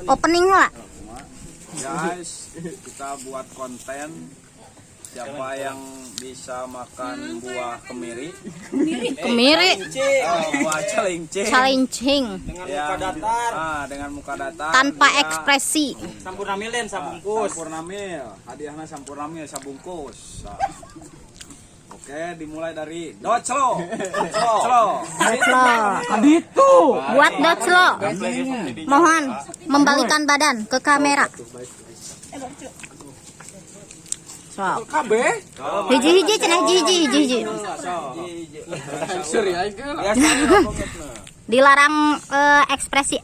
Opening lah. Guys, kita buat konten siapa yang bisa makan buah kemiri. Buah celincing. Dengan muka datar. Dengan muka datar. Tanpa ekspresi. Sampurna milen sabungkus. Sampurna mil. Hadiahnya sampurna mil sabungkus. Oke, dimulai dari doclo. Itu. Buat doclo. Mohon membalikan badan ke kamera. Hiji cenah hiji. Dilarang ekspresi.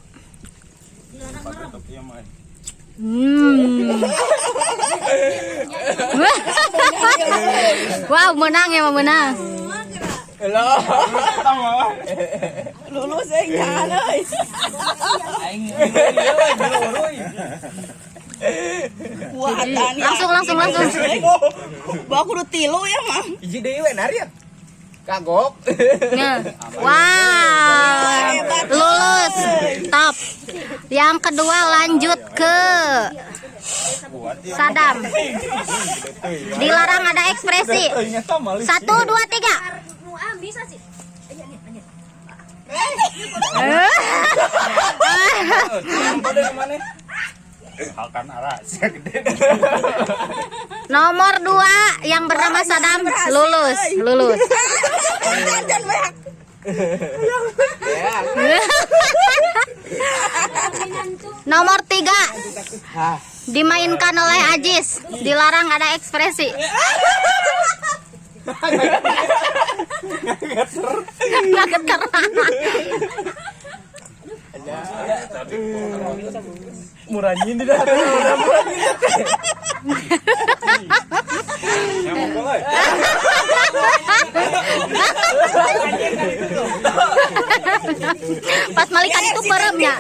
Wow, menang ya, menang. Lulus enggak euy. Langsung. Bawa kudu tilu ya, Mang. Hiji deui we nari ya. Kagok. Wow, lulus. Top. Yang kedua lanjut ke Sadam. Dilarang ada ekspresi. 1, 2, 3. Bisa sih. Nomor 2 yang bernama Sadam lulus. Nomor 3 dimainkan oleh Ajis. Dilarang ada ekspresi. Ngegeter. Murahnya tidak ada. Pas malikan itu peremnya.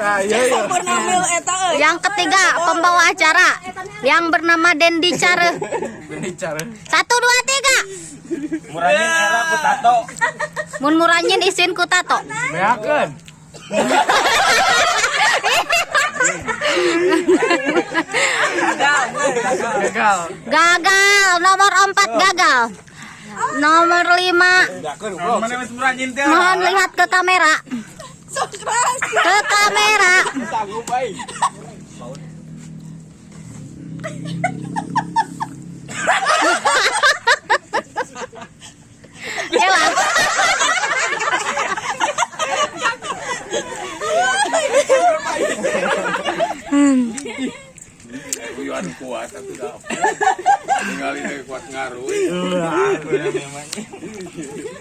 Sampurna mil eta euy. Yang ketiga pembawa acara yang bernama Dendi Care. 1, 2, 3. Murahnya era potato. Mun muranyin isin ku tato. Beakeun. Gagal. Nomor 4 gagal. Nomor 5 mohon lihat ke kamera. Ke kamera. Elah. Kuyuan kuat tapi dah. Tinggalin kuat ngaruh.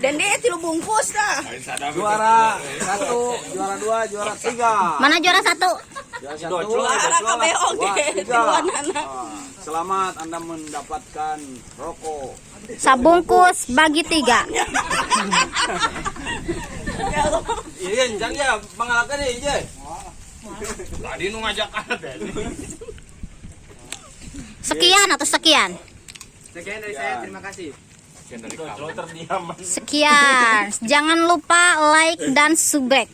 Dan dia tilu bungkus dah. Juara 1, juara 2, juara 3. Mana juara 1? Juara kabeh oge. Selamat Anda mendapatkan rokok. Sabungkus bagi 3. Iya, enjang ya pangalakan ya ieu. Tadi nu ngajak Sekian atau sekian? Sekian dari saya, terima kasih. Sekian. Jangan lupa like dan subscribe.